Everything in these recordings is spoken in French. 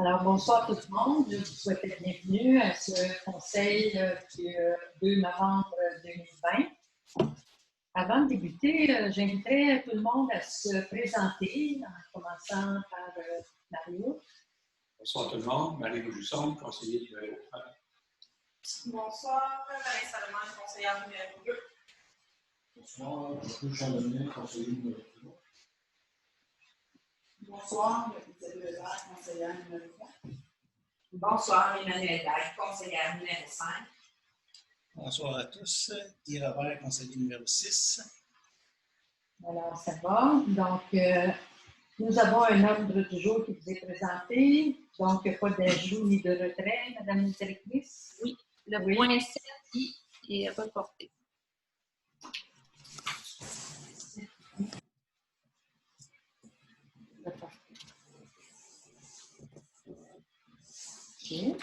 Alors, bonsoir tout le monde. Je vous souhaite la bienvenue à ce conseil du 2 novembre 2020. Avant de débuter, j'inviterai tout le monde à se présenter, en commençant par Mario. Bonsoir tout le monde. Marie Jusson, conseiller numéro 1. Bonsoir, Vanessa Lemay, conseillère numéro 2. Bonsoir, Jean-Claude Chandonnet, conseiller numéro 3. Bonsoir, Isabelle Lebert, conseillère numéro 3. Bonsoir, Emmanuel Dague, conseillère numéro 5. Bonsoir à tous. Guy Robert, conseiller numéro 6. Alors, ça va. Donc, nous avons un ordre du jour qui vous est présenté. Donc, pas d'ajout ni de retrait, Madame la directrice? Oui, le point 7 est reporté. Okay.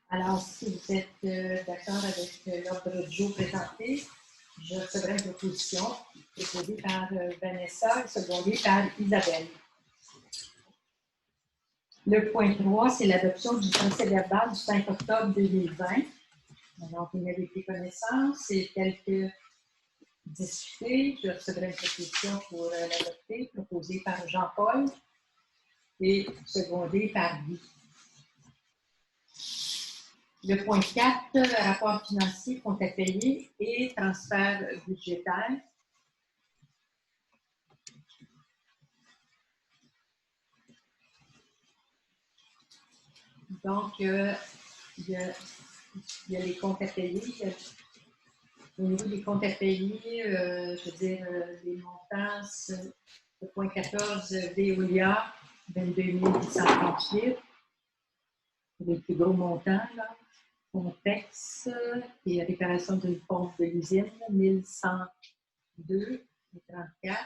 Alors, si vous êtes d'accord avec l'ordre du jour présenté, je recevrai une proposition proposée par Vanessa et secondée par Isabelle. Le point 3, c'est l'adoption du procès-verbal du 5 octobre 2020. Alors, vous n'avez plus connaissance, c'est tel que discuté. Je recevrai une proposition pour l'adopter, proposée par Jean-Paul et secondée par Guy. Le point 4, rapport financier, compte à payer et transfert budgétaire. Donc, il y a les comptes à payer. Au niveau des comptes à payer, je veux dire, les montants, le point 14, Veolia, 22 838. Les plus gros montants, là. Contex et réparation d'une pompe de l'usine, 1102 et 34.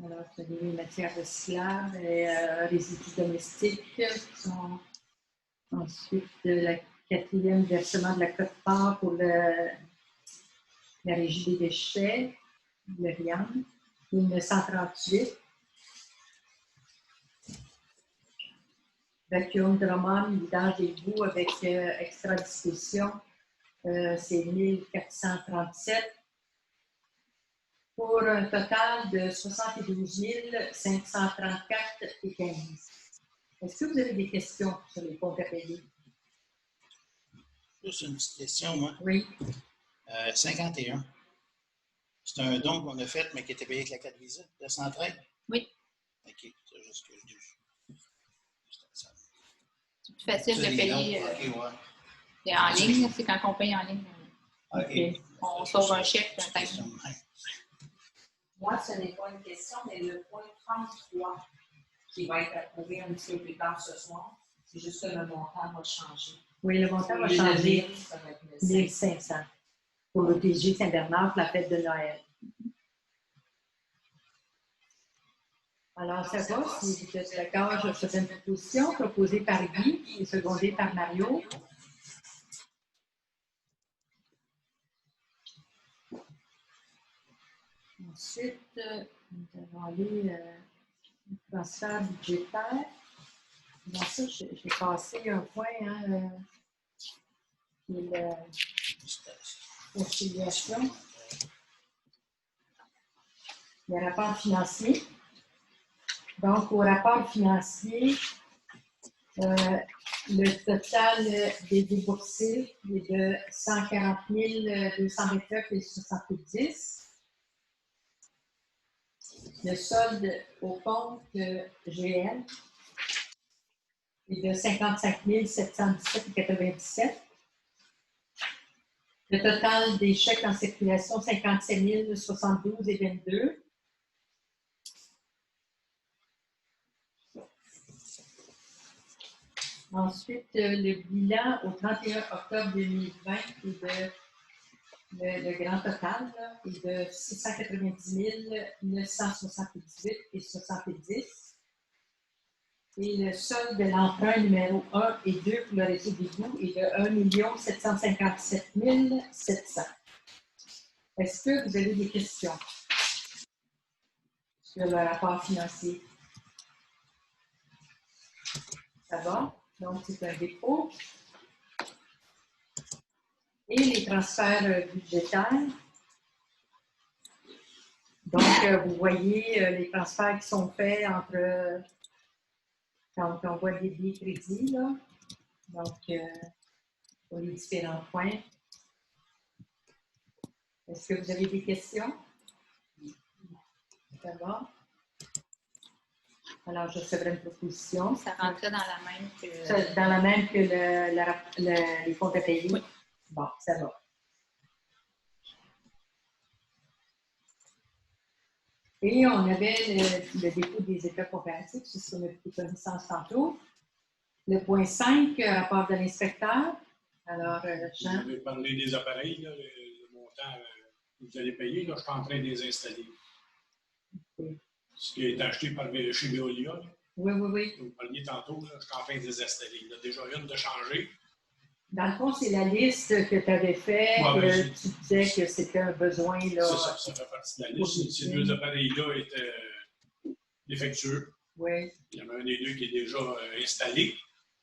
Alors, vous avez les matières recyclables et résidus domestiques qui sont ensuite la quatrième versement de la quote-part pour la régie des déchets, le RIAN, 1938. Vacuum Drummond, vidange d'égout avec extra disposition, c'est 1437 pour un total de 72 534,15. Est-ce que vous avez des questions sur les comptes à payer? Juste une petite question, moi. Oui. 51. C'est un don qu'on a fait, mais qui était payé avec la carte Visa, de 113? Oui. OK, c'est juste que je dis. C'est plus facile de payer ouais. en ligne. C'est quand on paye en ligne. OK. On sauve un chèque. Moi, ce n'est pas une question, mais le point 33 qui va être approuvé un petit peu plus tard ce soir, c'est juste que le montant va changer. Oui, le montant va changer. 1500 pour le TG Saint-Bernard pour la fête de Noël. Alors, ça va, si vous êtes d'accord, je fais une proposition proposée par Guy et secondée par Mario. Ensuite, nous allons aller au transfert budgétaire. Dans ça, j'ai passé un point, qui est la conciliation. Le rapport financier. Donc, au rapport financier, le total des déboursés est de 140 229,70. Le solde au compte GL est de 55 717,97. Le total des chèques en circulation, 57 072,22. Ensuite, le bilan au 31 octobre 2020 est le grand total là, est de 690 978,70. Et le solde de l'emprunt numéro 1 et 2 pour le réseau d'égout est de 1 757 700. Est-ce que vous avez des questions? sur le rapport financier. Ça va? Donc, c'est un dépôt. Et les transferts budgétaires. Donc, vous voyez les transferts qui sont faits entre, quand on voit débit et crédit, là. Donc, pour les différents points. Est-ce que vous avez des questions? Ça va? Alors, je recevrai une proposition. Ça rentrait dans la même que. Dans la même que les comptes à payer? Oui. Bon, ça va. Et on avait le dépôt des états comparatifs, c'est ce qu'on a pris connaissance tantôt. Le point 5, rapport de l'inspecteur. Alors, Vous Jean, avez parlé des appareils, là, le montant que vous allez payer. Là, je suis en train de les installer. Oui. Ce qui est acheté chez Veolia. Là. oui, oui, oui. Vous parliez tantôt, là, je suis en train de les installer. Il y en a déjà une de changer. Dans le fond, c'est la liste que tu avais faite. Ouais, Tu disais que c'était un besoin. Là, C'est ça, ça fait partie de la liste. Ces deux appareils-là étaient défectueux. Oui. Il y en a un des deux qui est déjà installé,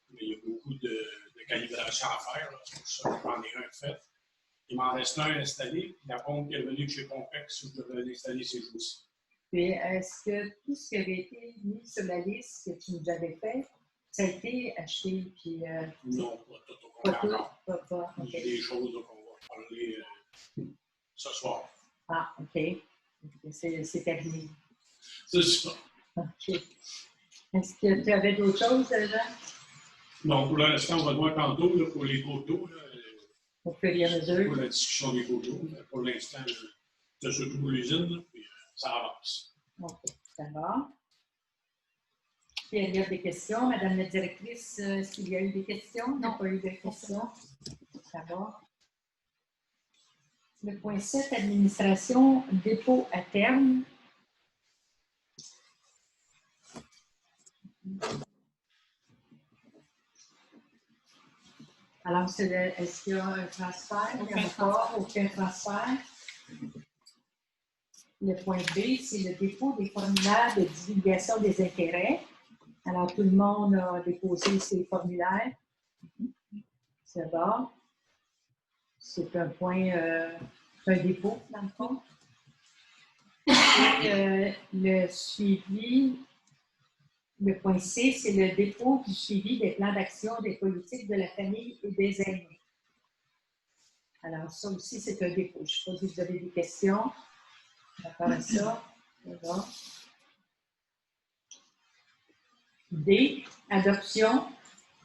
mais il y a beaucoup de calibration à faire. Là. C'est pour ça que j'en ai un fait. Il m'en reste un installé. La pompe qui est venue de chez Pompex, je devrais l'installer ces jours-ci. Puis, est-ce que tout ce qui avait été mis sur la liste que tu nous avais fait, ça a été acheté? Puis, Non, pas tout au pas compte tout? encore. Pas, Il y a OK. des choses qu'on va parler ce soir. Ah, OK. C'est terminé. C'est ça. OK. Est-ce que tu avais d'autres choses, Jean? Non, pour l'instant, on va le voir tantôt là, pour les coteaux. Là, Au fur et à mesure. pour la discussion des coteaux. Pour l'instant, c'est surtout pour l'usine, là, puis ça avance. OK, ça va. Puis, il y a des questions. Madame la directrice, est-ce qu'il y a eu des questions? Il n'y a pas eu de questions. Ça va. Le point 7, administration, dépôt à terme. Alors, est-ce qu'il y a un transfert? Il n'y a pas aucun transfert. Le point B, c'est le dépôt des formulaires de divulgation des intérêts. Alors, tout le monde a déposé ses formulaires. C'est bon. C'est un point, un dépôt, dans le fond. Et le suivi, le point C, c'est le dépôt du suivi des plans d'action des politiques de la famille et des aînés. Alors, ça aussi, c'est un dépôt. Je ne sais pas si vous avez des questions par rapport à ça. Bon. D, adoption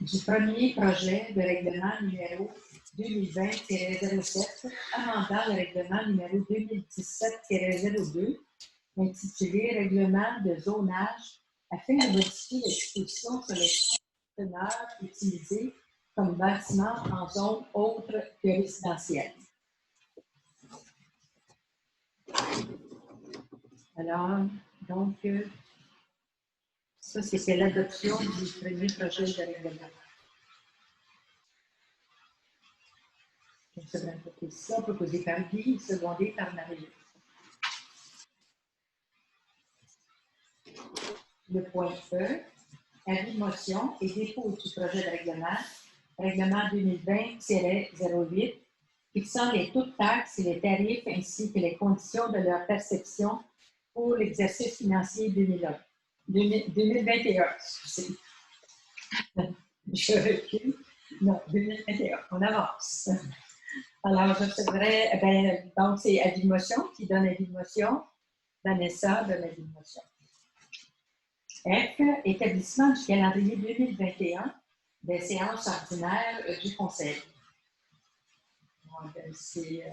du premier projet de règlement numéro 2020-07, amendant le règlement numéro 2017-02, intitulé Règlement de zonage afin de modifier les dispositions sur les conteneurs utilisés comme bâtiments en zone autre que résidentielle. Alors, donc, ça, c'était l'adoption du premier projet de règlement. C'est une proposition proposée par Guy, secondée par Marie. Le point E, avis de motion et dépôt du projet de règlement 2020-08, fixant les taux de taxes et les tarifs ainsi que les conditions de leur perception pour l'exercice financier 2021. Excusez. Je recule. Non, 2021. On avance. Alors, je recevrai, donc c'est avis de motion qui donne avis de motion. Vanessa donne avis de motion. F, établissement du calendrier 2021 des séances ordinaires du Conseil. C'est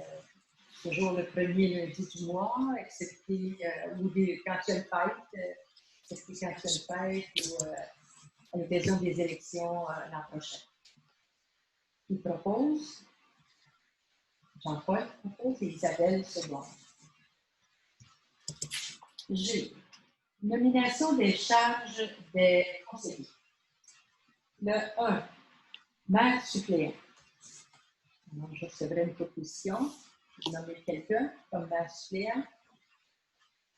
toujours le premier lundi du mois, excepté quand il y a une fête, excepté quand il y a une fête ou à l'occasion des élections l'an prochain. Qui propose? Jean-Paul propose et Isabelle seconde. G. Nomination des charges des conseillers. Le 1. Maire suppléant. Alors, je recevrai une proposition. Je vais nommer quelqu'un comme maire suppléant.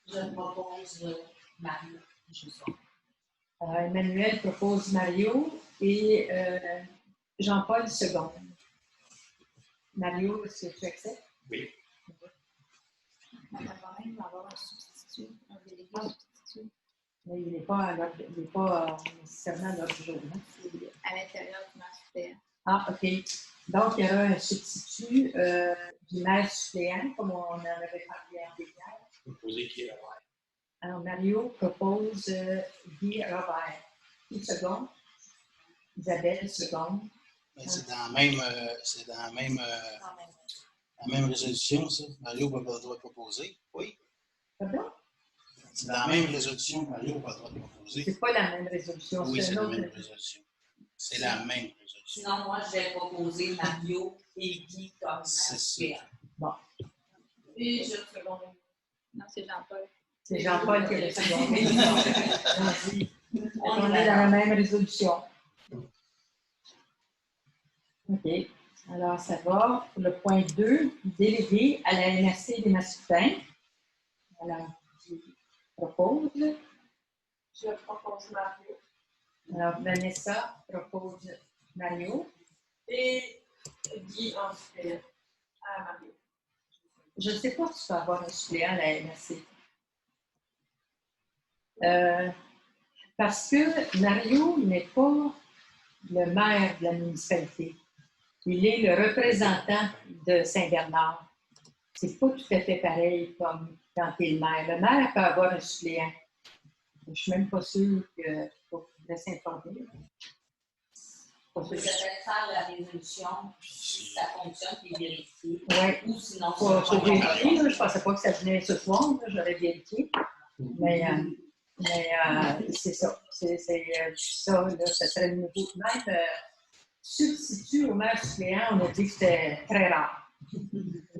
Je propose Mario. Je sais. Emmanuel propose Mario et Jean-Paul second. Mario, est-ce que tu acceptes? Oui. On va quand même avoir un substitut, un délégué substitut Mais il n'est pas, nécessairement à l'ordre du jour. Hein? à l'intérieur du maire suppléant. Ah, OK. Donc, il y aura un substitut du maire suppléant, comme on en avait parlé en détail. Proposer qui est Robert. Alors, Mario propose Guy Robert. Qui seconde? Isabelle seconde. Ben, c'est dans la même résolution, ça. Mario n'a pas le droit de proposer. Oui. Pardon? C'est dans la même résolution que Mario n'a pas le droit de proposer. C'est pas la même résolution. Oui, c'est une la autre même résolution. C'est la même résolution. Sinon, moi, je vais proposer Mario et Guy comme C'est ça. suppléant. Bon, Et je seconde. Non, c'est Jean-Paul. c'est Jean-Paul qui est le second. Vas-y. On est dans la même résolution. OK. Alors, ça va. Pour le point 2, délégué à la MRC des Mascoutins. Alors, qui propose. Je propose Mario. Alors, Vanessa propose Mario. Et Guy en suppléant à Mario. Je ne sais pas si tu peux avoir un suppléant à la MRC. Parce que Mario n'est pas le maire de la municipalité. Il est le représentant de Saint-Bernard. C'est pas tout à fait pareil comme quand tu es le maire. Le maire peut avoir un suppléant. Je ne suis même pas sûre qu'il faut s'informer. On peut peut-être faire la résolution si ça fonctionne et vérifier. Oui. Ou sinon, Faut vérifier, là. Je ne pensais pas que ça venait ce soir. Là. J'aurais vérifié. Mais c'est ça. C'est ça. Là, ça serait le nouveau. Même substitut au maire suppléant, on a dit que c'était très rare.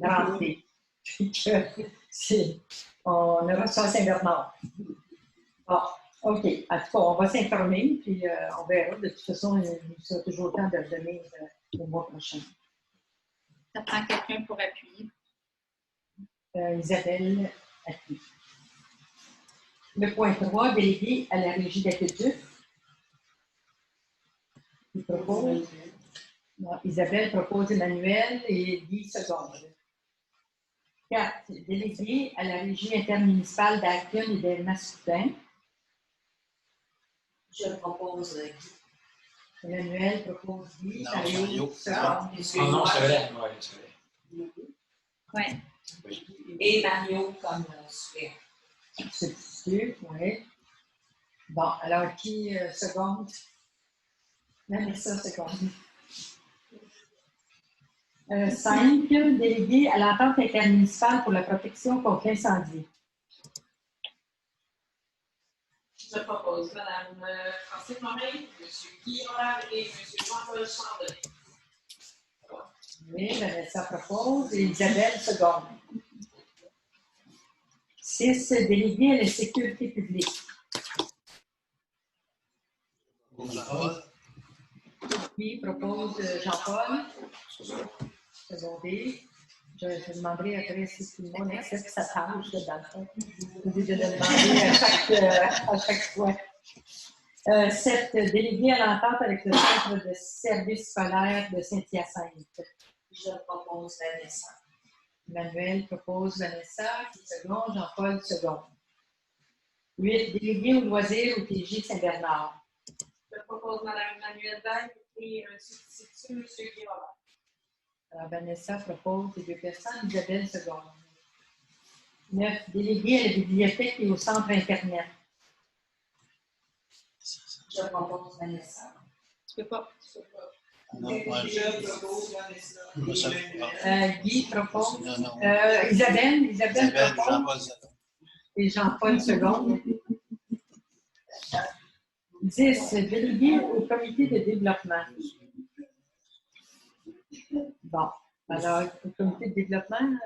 Rentrer. Puis que on aura ça à Saint-Bernard. Bon, OK. En tout cas, on va s'informer, puis on verra. De toute façon, il sera toujours temps de le donner le mois prochain. Ça prend quelqu'un pour appuyer. Isabelle appuie. Le point 3, délégué à la régie d'aqueduc. Il propose. Non, Isabelle propose Emmanuel et Guy seconde. 4. Délégué à la régie intermunicipale d'Action et des Mascoutins. je propose Guy. Emmanuel propose Guy. Non, Mario Mario. seconde. Ah non, c'est vrai. Ouais, c'est vrai. Oui. Et Mario comme suppléant. Substitut, oui. Bon, alors qui seconde? Vanessa seconde. 5. Délégué à l'entente intermunicipale pour la protection contre l'incendie. Je propose Mme Francine Morin, M. Guy Robert et M. Jean-Paul Chandonnet. Oui, Vanessa propose et Isabelle seconde. 6. Délégué à la sécurité publique. Jean-Paul. Qui propose Jean-Paul, secondé. Je demanderai après si tout le monde accepte sa tâche dans le fond. Au lieu de le demander à chaque fois. 7. Délégué à l'entente avec le centre de service scolaire de Saint-Hyacinthe. Je propose Vanessa. Emmanuel propose Vanessa, qui seconde, Jean-Paul seconde. 8. Délégué aux loisirs au TJ Saint-Bernard. Je propose Mme Emmanuelle Dague et un substitut, M. Guy Robert. Alors, Vanessa propose les 2 personnes, Isabelle seconde. 9. Délégué à la bibliothèque et au centre Internet. Je propose Vanessa. Tu peux pas. Non, moi, Je propose Vanessa. moi, ça Guy propose. Non, non. Isabelle Isabelle, propose. Jean-Paul, seconde. Et Jean-Paul seconde. 10. Délégué au comité de développement. Bon, alors, au comité de développement,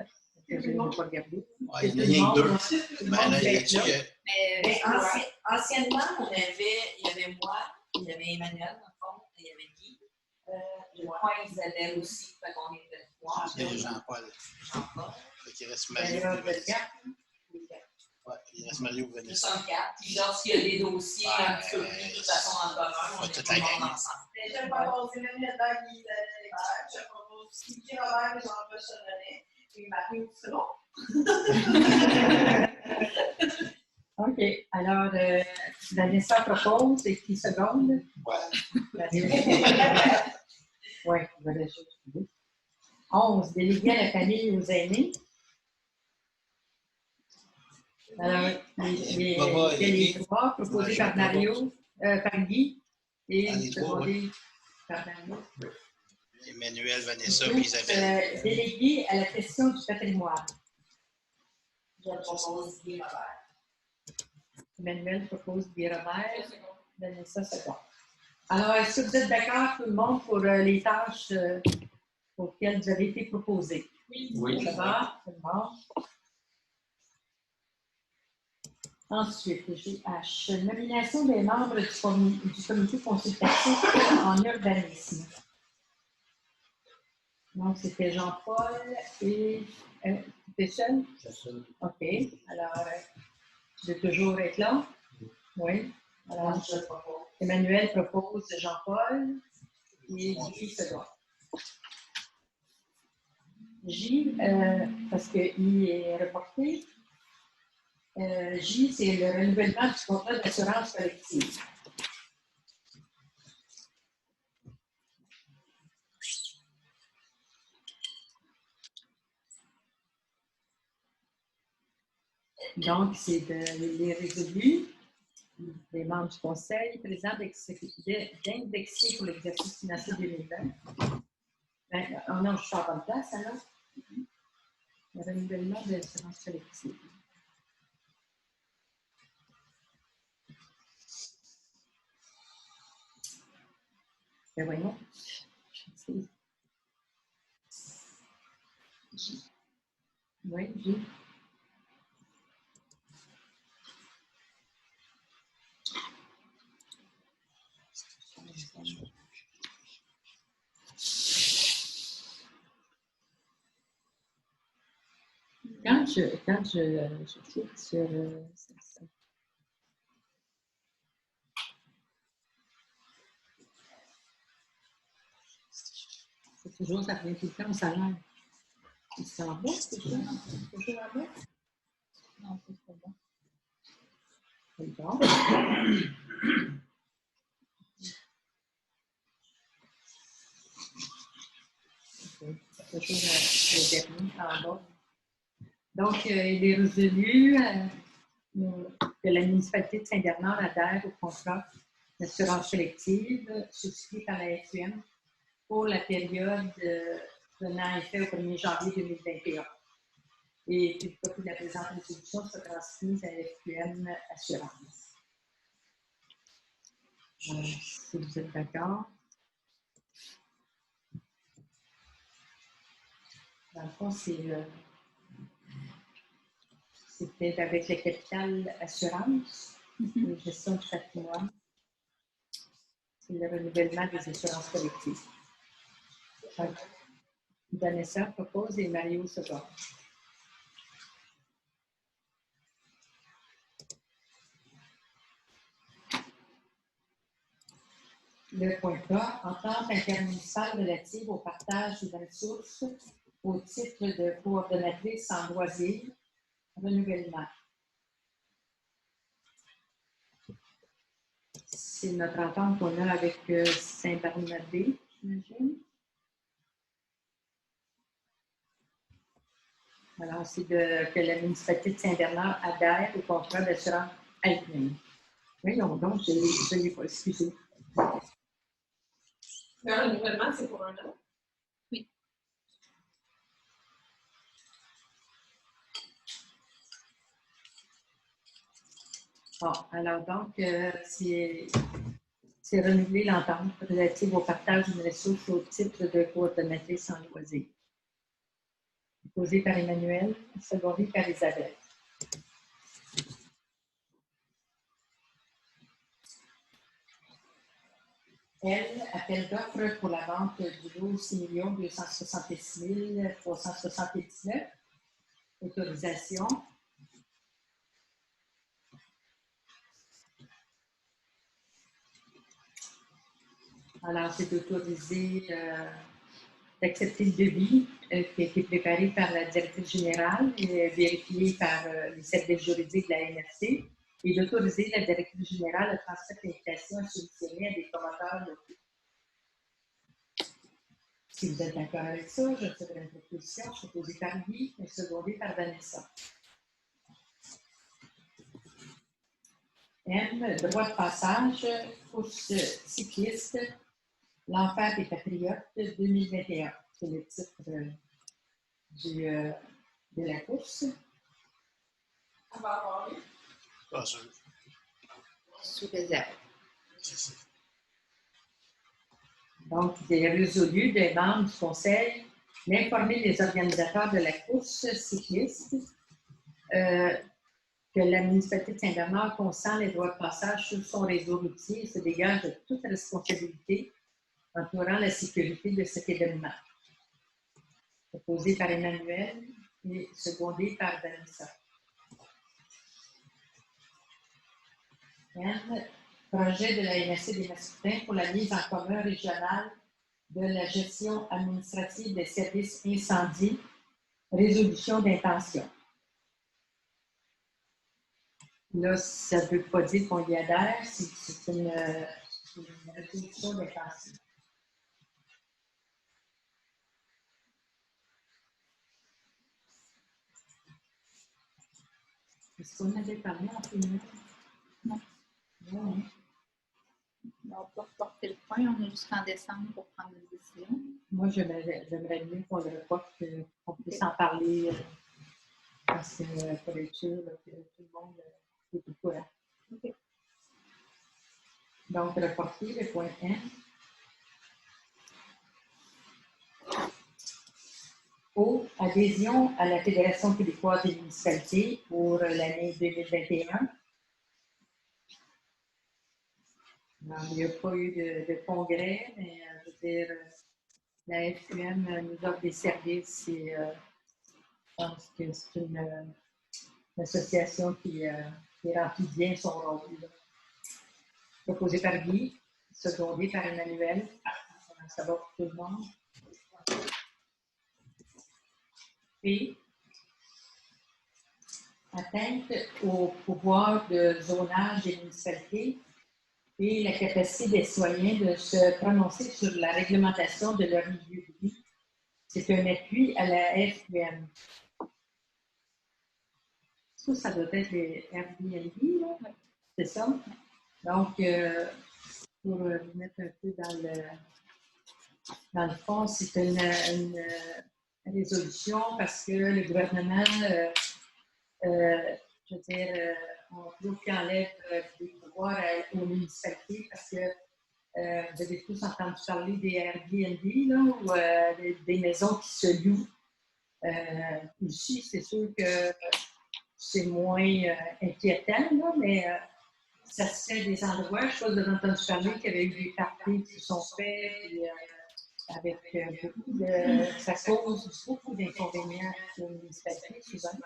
je ne vais pas regarder. Ouais, il y en a rien que 2. Ben là, il y a Mais Mais anciennement, il y avait moi, il y avait Emmanuel, dans le fond, et il y avait Guy. Je crois Isabelle aussi, fait qu'on était 3. il y a Jean-Paul. Jean-Paul. Fait qu'il reste Ben Mario. là, le 4. Ouais, c'est Mario Vanessa. Nous sommes 4. Puis lorsqu'il y a des dossiers un petit peu plus, de toute façon, dans le commun, on est tout le monde ensemble. Je propose Emmanuel Daguy, Hébert. Je propose Sylvie Robert et Jean-Paul Chevrolet. Et Marie Outreau. OK. Alors, Vanessa propose et qui seconde? Oui, voilà, je 11. Délégué à la famille et aux aînés. Alors, les trois proposés par Mario, par Guy et secondés par Mario. Emmanuel, Vanessa et Isabelle. Délégué à la question du patrimoine. Je propose Guy Robert. Emmanuel propose Guy Robert. Vanessa second. Alors, est-ce que vous êtes d'accord, tout le monde, pour les tâches auxquelles vous avez été proposés? Oui. Ça va? Tout le monde? Ensuite, GH. Nomination des membres du comité consultatif en urbanisme. Donc, c'était Jean-Paul et... tu es seul? Je suis seul. OK. Alors, tu veux toujours être là? Oui. Alors, Emmanuel propose Jean-Paul et Guy second. J, parce qu'il est reporté. J, c'est le renouvellement du contrat d'assurance collective. Donc, c'est les résolus des membres du conseil présents d'indexer pour l'exercice financier 2020. Ben, oh non, je suis en bonne place, alors. Le renouvellement de l'assurance collective. Ben voyons. Oui, J. Quand je clique sur c'est toujours, ça revient tout le temps au salaire. C'est en bas, c'est ça? C'est toujours en bas? Non, c'est pas bon. C'est bon. Okay. C'est toujours le dernier en bas. Donc, il est résolu que la municipalité de Saint-Bernard adhère au contrat d'assurance collective souscrit par la FQM pour la période prenant effet au 1er janvier 2021. Et une copie de la présente résolution sera transmise à la FQM Assurance. Si vous êtes d'accord. Dans le fond, c'était avec le capital assurance, la gestion du patrimoine. C'est le renouvellement des assurances collectives. Donc, Vanessa propose et Mario second. Le point 3, entente intermunicipale relative au partage des ressources au titre de coordonnatrice en loisirs, renouvellement. C'est notre entente qu'on a avec Saint-Barnabé, j'imagine. Alors, c'est que la municipalité de Saint-Bernard adhère au contrat d'assurance Altman. Oui, donc, je l'ai pas, excusez. Le renouvellement, c'est pour un an. Oui. Bon, alors donc, c'est renouveler l'entente relative au partage d'une ressource au titre de coordonnatrice en loisirs. Posé par Emmanuel, secondé par Isabelle. Elle, appel d'offres pour la vente du lot 6 266 379. Autorisation. Alors, c'est d'autoriser, d'accepter le devis qui a été préparé par la directrice générale et vérifié par les services juridiques de la MRC et d'autoriser la directrice générale à transmettre l'invitation à soumissionner à des promoteurs locaux. Si vous êtes d'accord avec ça, je ferai une proposition proposée par Guy et secondée par Vanessa. M. Droit de passage, course cycliste, l'Enfer des Patriotes 2021. C'est le titre de la course. On va avoir lu. Pas sûr. Sous réserve. C'est ça. Donc, il est résolu des membres du Conseil d'informer les organisateurs de la course cycliste que la municipalité de Saint-Bernard consent les droits de passage sur son réseau routier et se dégage de toute responsabilité entourant la sécurité de cet événement. Proposé par Emmanuel et secondé par Vanessa. N. Projet de la MRC des Mascoutins pour la mise en commun régionale de la gestion administrative des services incendie, résolution d'intention. Là, ça ne veut pas dire qu'on y adhère, c'est une résolution d'intention. Est-ce qu'on avait parlé en premier? Non. Non. On va reporter le point. On est jusqu'en décembre pour prendre une décision. Moi, j'aimerais mieux qu'on le reporte, qu'on puisse en parler, parce que pour être sûr que tout le monde est au courant. OK. Donc, reporter le point N. O. Adhésion à la Fédération québécoise des municipalités pour l'année 2021. Alors, il n'y a pas eu de congrès, mais je veux dire, la FQM nous offre des services et je pense que c'est une association qui remplit bien son rôle. Proposé par Guy, secondé par Emmanuel. Ça va pour tout le monde. P. Atteinte au pouvoir de zonage des municipalités et la capacité des citoyens de se prononcer sur la réglementation de leur milieu de vie. C'est un appui à la FQM. Ça doit être les Airbnb, là? C'est ça? Donc, pour vous mettre un peu dans le fond, c'est une résolution parce que le gouvernement, je veux dire, on trouve qu'il enlève des pouvoirs aux municipalités parce que vous avez tous entendu parler des Airbnb, là, ou des maisons qui se louent. Ici, c'est sûr que c'est moins inquiétant, là, mais ça se fait des endroits. Je pense que vous avez entendu parler qu'il y avait eu des parties qui se sont faites, puis, avec beaucoup de. Ça cause beaucoup d'inconvénients aux municipalités, souvent.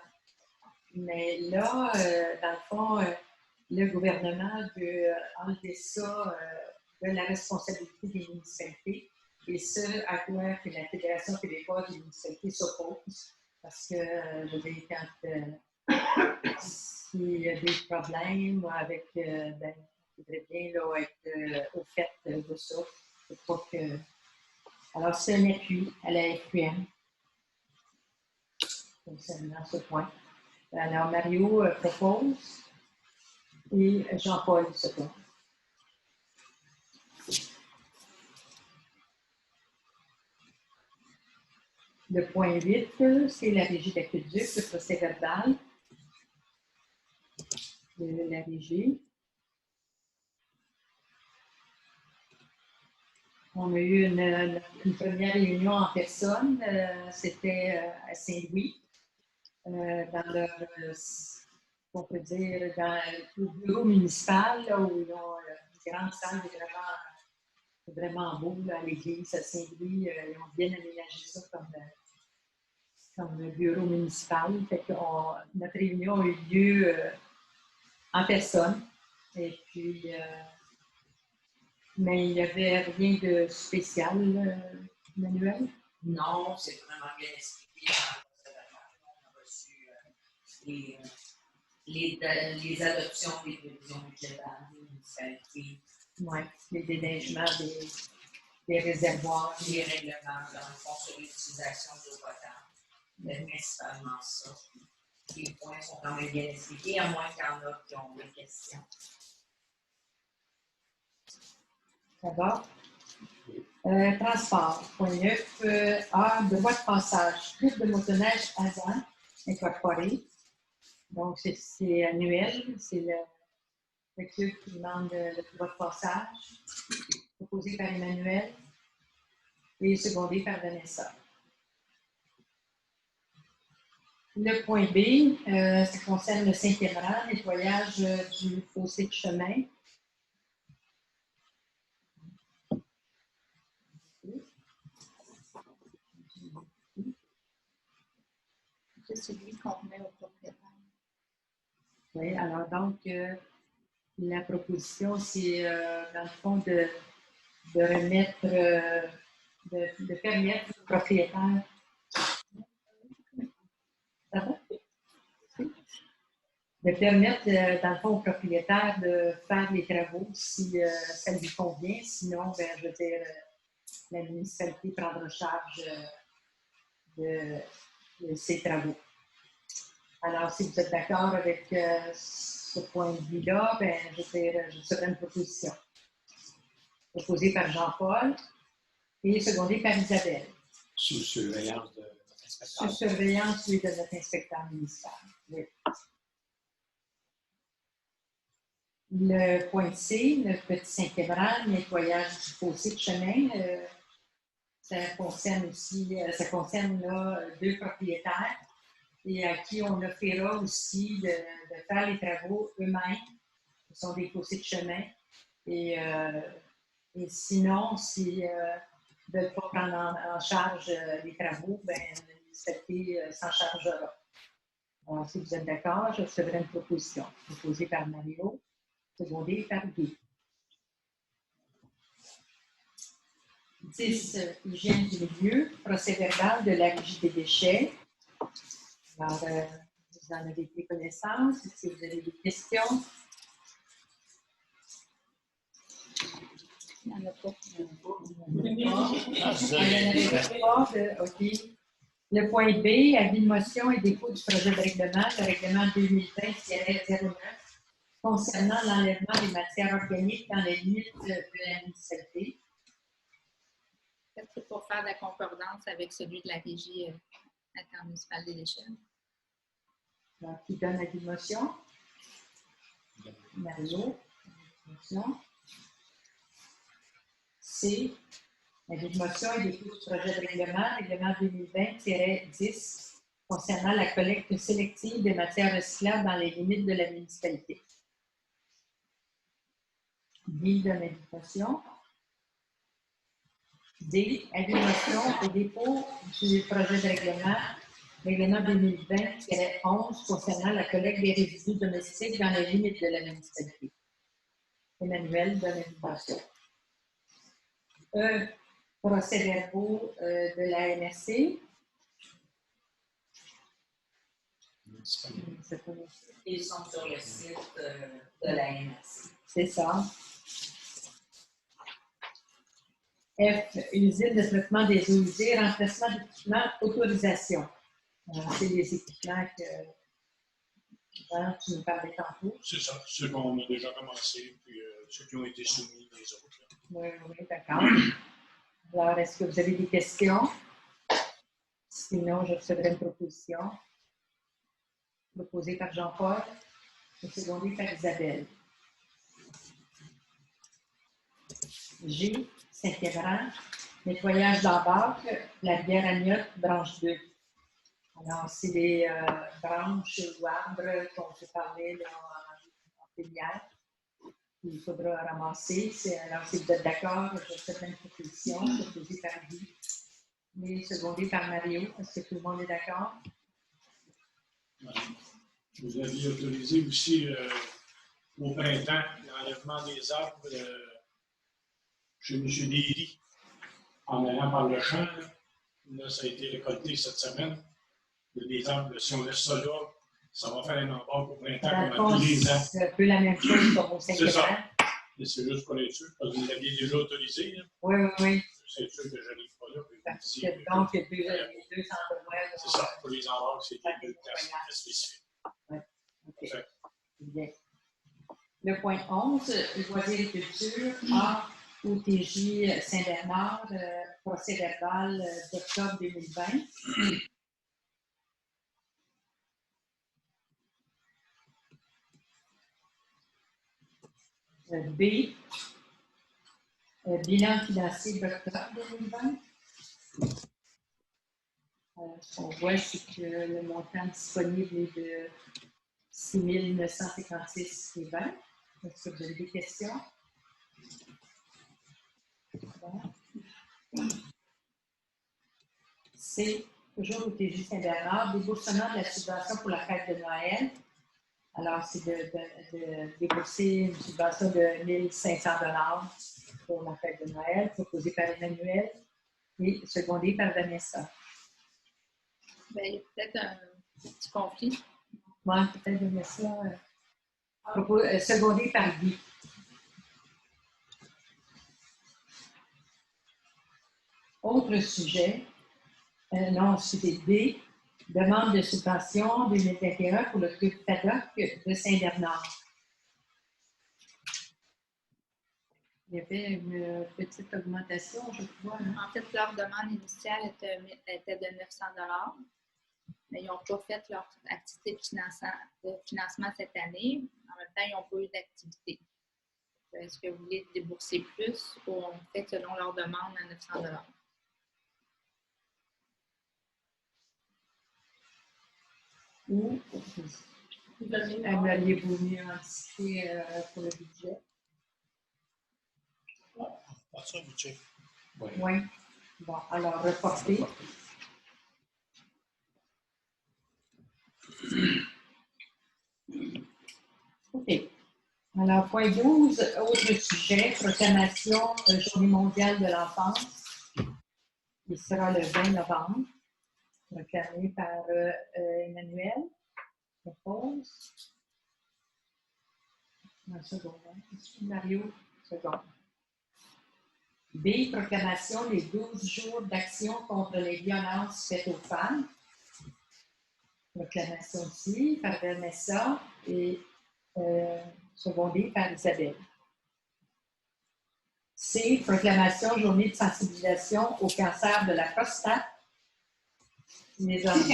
Mais là, dans le fond, le gouvernement veut enlever ça de la responsabilité des municipalités, et ce, à quoi que la Fédération québécoise des municipalités s'oppose. Parce que, je veux dire, quand s'il y a des problèmes avec, ben, il faudrait bien là, être au fait de ça. C'est pas que... Alors, c'est un appui à la FQM concernant ce point. Alors, Mario propose et Jean-Paul second. Le point 8, c'est la régie d'aqueduc, le procès verbal de la régie. On a eu une première réunion en personne, c'était à Saint-Louis, dans leur, on peut dire, dans le bureau municipal, là, où ils ont une grande salle vraiment beau, là, à l'église à Saint-Louis. Ils ont bien aménagé ça comme le bureau municipal. Fait que notre réunion a eu lieu en personne. Et puis, Mais il n'y avait rien de spécial, Manuel? Non, c'est vraiment bien expliqué dans le procès-verbal. On a reçu les adoptions des prévisions budgétaires des municipalités, Oui, les déneigements des réservoirs. les règlements dans le fond sur l'utilisation de l'eau potable. C'est principalement ça. Les points sont quand même bien expliqués, à moins qu'il y en a qui ont des questions. Ça va? Transport. Point 9. A. Droit de passage. Club de motoneige ASA incorporé. Donc, c'est annuel. C'est le club qui demande le droit de passage, proposé par Emmanuel et secondé par Vanessa. Le point B, ça concerne le 5e rang, nettoyage du fossé de chemin. C'est celui qu'on remet au propriétaire. Oui, alors donc, la proposition, c'est dans le fond de remettre, de permettre au propriétaire. Ça va? De permettre, dans le fond, au propriétaire de faire les travaux si ça lui convient. Sinon, ben, je veux dire, la municipalité prendra charge de ces travaux. Alors, si vous êtes d'accord avec ce point de vue-là, ben, je veux dire, je ferai une proposition. Proposée par Jean-Paul et secondée par Isabelle. Sous surveillance de notre inspecteur. Sous surveillance, oui, de notre inspecteur municipal. Oui. Le point C, le petit 5e rang, nettoyage du fossé de chemin, ça concerne aussi, ça concerne là, 2 propriétaires et à qui on offrira aussi de faire les travaux eux-mêmes. Ce sont des fossés de chemin. Et sinon, si de ne pas prendre en charge les travaux, ben, la municipalité s'en chargera. Alors, si vous êtes d'accord, je recevrai une proposition proposée par Mario, secondée par Guy. 10. Hygiène du milieu, procès-verbal de la régie des déchets. Alors, vous en avez pris connaissance. Si vous avez des questions. Il n'y en a pas. OK. Le point B, avis de motion et dépôt du projet de règlement, le règlement 2020-09, concernant l'enlèvement des matières organiques dans les limites de la municipalité. C'est pour faire la concordance avec celui de la régie intermunicipale des déchets. Donc, qui donne avis de motion? Mario, motion. C, avis de motion et dépôt du projet de règlement 2020-10, concernant la collecte sélective des matières recyclables dans les limites de la municipalité. B donne avis de motion. D, avis de motion et dépôt du projet de règlement 2020-11, concernant la collecte des résidus domestiques dans les limites de la municipalité. Emmanuel donne avis de motion. E, procès-verbaux de la MRC. Ils sont sur le site de la MRC. C'est ça. F, usine de traitement des eaux usées, remplacement d'équipements, autorisation. C'est les équipements que tu nous parlais tantôt. C'est ça, ceux qu'on a déjà commencé, puis ceux qui ont été soumis, les autres. Là. Oui, d'accord. Alors, est-ce que vous avez des questions? Sinon, je recevrai une proposition proposée par Jean-Paul et secondée par Isabelle. G, 5e rang, nettoyage d'embarque, la rivière Agnotte, branche 2. Alors, c'est les branches ou arbres qu'on se parlait là, en filière qu'il faudra ramasser. Alors, si vous êtes d'accord, je ferai une proposition proposée par Guy et secondée par Mario. Est-ce que tout le monde est d'accord? Vous aviez autorisé aussi au printemps l'enlèvement des arbres chez M. Léry, en allant par le champ. Là, ça a été récolté cette semaine. Il y a des arbres, si on laisse ça là, ça va faire un embarque au printemps comme à tous les ans. C'est un peu la même chose comme au C'est ça. Saint-Hubert. Mais c'est juste pour être sûr, parce que vous l'aviez déjà autorisé. Là. Oui, oui, oui. C'est sûr que je n'arrive pas là. Parce que donc, il y a deux endroits. C'est ça. Pour les embarques, c'est des bulles spécifiques. Oui. OK. Okay. Bien. Le point 11, loisirs et culture, A, OTJ Saint-Bernard, procès verbal d'octobre 2020. B, bilan financier d'octobre 2020. Ce qu'on voit, c'est que le montant disponible est de 6 956,20. Est-ce que vous avez des questions? C'est toujours au TJ Saint-Bernard, déboursement de la subvention pour la fête de Noël. Alors, c'est de débourser une subvention de 1 500 $ pour la fête de Noël, proposée par Emmanuel et secondée par Vanessa. Bien, il y a peut-être un petit conflit. Moi, peut-être Vanessa, secondée par Guy. Autre sujet, non, c'était D, demande de subvention 2021 pour le club paddock de Saint-Bernard. Il y avait une petite augmentation, je crois. Hein? En fait, leur demande initiale était de 900 $, mais ils n'ont pas fait leur activité de financement cette année. En même temps, ils n'ont pas eu d'activité. Est-ce que vous voulez débourser plus ou on fait selon leur demande à 900 $? Ou aimeriez-vous mieux anticiper pour le budget? Pas ça, budget. Oui. Bon, alors, reporter. OK. Alors, point 12, autre sujet, proclamation Journée mondiale de l'enfance. Il sera le 20 novembre, proclamé par Emmanuel. Propose. Un second. Mario, second. B, proclamation des 12 jours d'action contre les violences faites aux femmes. Proclamation aussi par Vanessa et secondée par Isabelle. C, proclamation journée de sensibilisation au cancer de la prostate. Les hommes.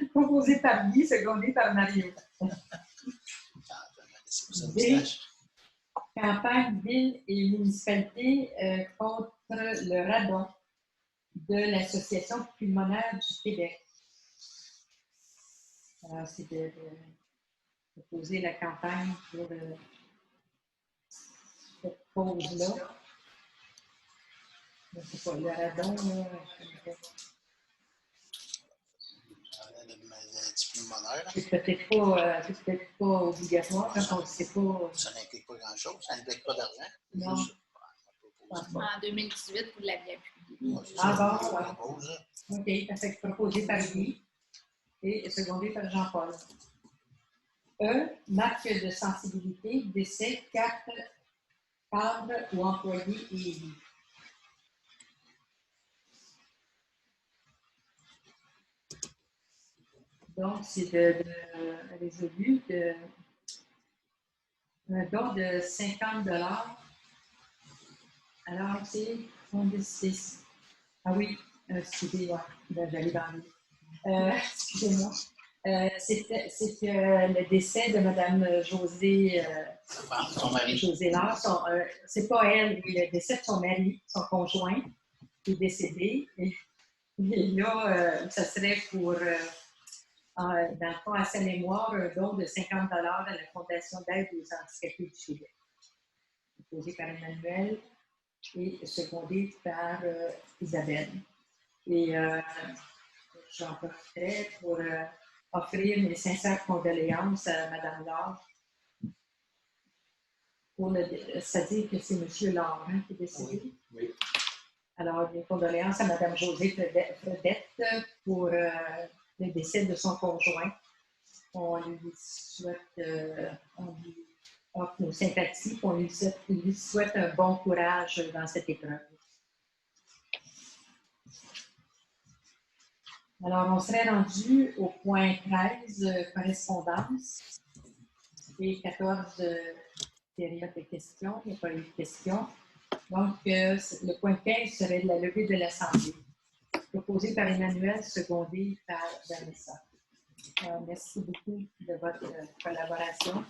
Proposé par Guy, secondé par Mario. D, campagne ville et municipalité contre le radon de l'Association pulmonaire du Québec. Alors, c'est de proposer la campagne pour cette cause-là. Je ne sais pas, le radon, c'est peut-être pas obligatoire quand on ne sait pas. Ça n'implique pas grand-chose, ça n'implique pas d'argent. Non. En 2018, vous l'aviez publié. Ah bon, ouais. OK, ça fait proposé par Guy et secondé par Jean-Paul. E, marque de sensibilité, décès, carte, cadre ou employé et élu. Donc, c'est résolu un don de 50 $. Alors, c'est 36. Ah oui, excusez, ouais, j'allais dans excusez-moi. C'est le décès de Mme José Lard. C'est pas elle, mais le décès de son mari, son conjoint, qui est décédé. Et là, ça serait pour, dans le fond, à sa mémoire, un don de 50 $ à la Fondation d'aide aux handicapés du Québec. Proposé par Emmanuel et secondé par Isabelle. Et j'en profiterai pour offrir mes sincères condoléances à Mme Lard Ça dit que c'est M. Laurent qui est décédé. Oui. Alors, mes condoléances à Mme Josée Fredette pour le décès de son conjoint. On lui souhaite, on lui offre nos sympathies, on lui souhaite un bon courage dans cette épreuve. Alors, on serait rendu au point 13, correspondance, et 14, période de questions. Il n'y a pas eu de questions. Donc, le point 15 serait de la levée de l'Assemblée, proposé par Emmanuel, secondé par Vanessa. Merci beaucoup de votre collaboration.